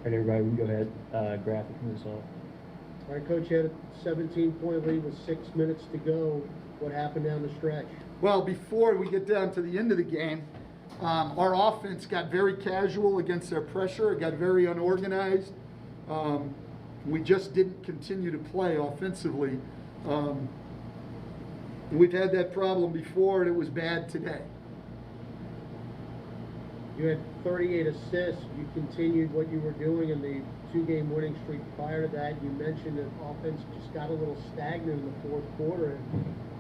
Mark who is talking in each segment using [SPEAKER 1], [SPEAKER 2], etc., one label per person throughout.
[SPEAKER 1] right, everybody, we can go ahead, graphic from this off.
[SPEAKER 2] All right, Coach, you had a 17-point lead with 6 minutes to go. What happened down the stretch?
[SPEAKER 3] Well, before we get down to the end of the game, our offense got very casual against their pressure. It got very unorganized. We just didn't continue to play offensively. We've had that problem before, and it was bad today.
[SPEAKER 2] You had 38 assists. You continued what you were doing in the 2-game winning streak prior to that. You mentioned that offense just got a little stagnant in the fourth quarter,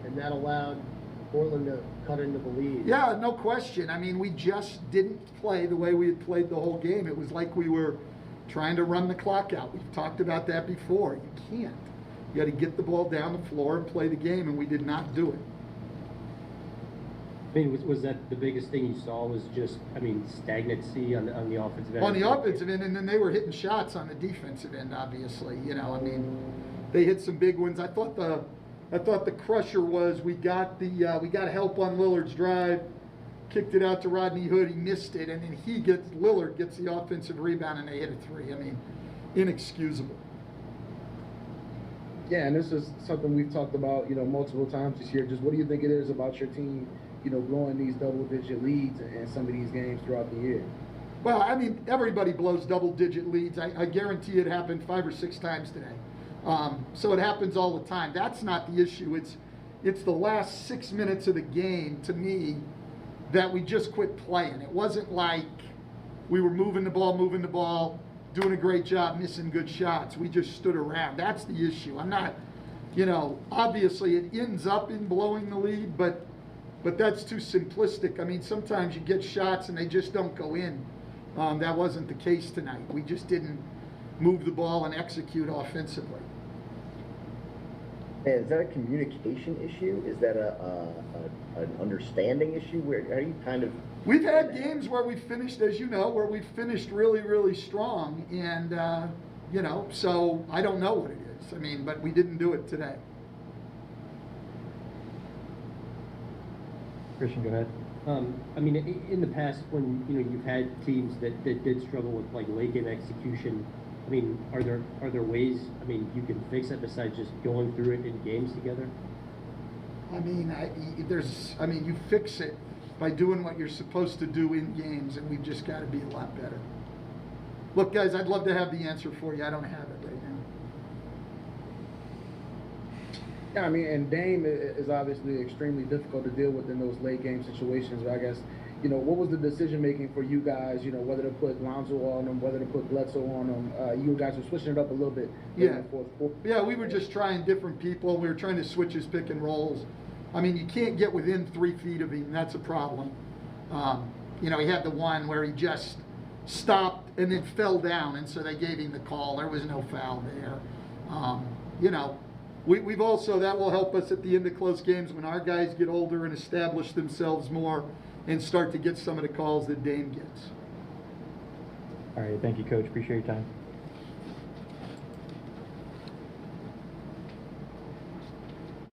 [SPEAKER 2] and that allowed Portland to cut into the lead.
[SPEAKER 3] Yeah, no question. I mean, we just didn't play the way we had played the whole game. It was like we were trying to run the clock out. We've talked about that before. You can't. You got to get the ball down the floor and play the game, and we did not do it.
[SPEAKER 1] I mean, was that the biggest thing you saw? Was just, I mean, stagnancy on the offensive end?
[SPEAKER 3] On the offensive end, and then they were hitting shots on the defensive end. Obviously, you know, I mean, they hit some big ones. I thought the crusher was we got help on Lillard's drive, kicked it out to Rodney Hood. He missed it, and then Lillard gets the offensive rebound, and they hit a three. I mean, inexcusable.
[SPEAKER 4] Yeah, and this is something we've talked about, you know, multiple times this year. Just what do you think it is about your team, you know, blowing these double-digit leads in some of these games throughout the year?
[SPEAKER 3] Well, I mean, everybody blows double-digit leads. I guarantee it happened 5 or 6 times today. So it happens all the time. That's not the issue. It's the last 6 minutes of the game, to me, that we just quit playing. It wasn't like we were moving the ball, doing a great job, missing good shots. We just stood around. That's the issue. I'm not, you know, obviously it ends up in blowing the lead, but that's too simplistic. I mean, sometimes you get shots and they just don't go in. That wasn't the case tonight. We just didn't move the ball and execute offensively.
[SPEAKER 5] And is that a communication issue? Is that an understanding issue? Where are you kind of?
[SPEAKER 3] We've had games where we finished, as you know, where we finished really, really strong, and you know, so I don't know what it is. I mean, but we didn't do it today.
[SPEAKER 1] Christian, go ahead. I mean, in the past, when you've had teams that did struggle with like late game execution, I mean, are there ways? I mean, you can fix it besides just going through it in games together.
[SPEAKER 3] I mean, you fix it by doing what you're supposed to do in games, and we've just got to be a lot better. Look, guys, I'd love to have the answer for you. I don't have it right now.
[SPEAKER 4] Yeah, I mean, and Dame is obviously extremely difficult to deal with in those late game situations. I guess, you know, what was the decision making for you guys? You know, whether to put Lonzo on them, whether to put Bledsoe on them. You guys were switching it up a little bit.
[SPEAKER 3] Yeah.
[SPEAKER 4] In the fourth quarter.
[SPEAKER 3] Yeah, we were just trying different people. We were trying to switch his pick and rolls. I mean, you can't get within 3 feet of him. That's a problem. You know, he had the one where he just stopped and then fell down, and so they gave him the call. There was no foul there. You know, we've also, that will help us at the end of close games when our guys get older and establish themselves more and start to get some of the calls that Dame gets.
[SPEAKER 1] All right, thank you, Coach. Appreciate your time.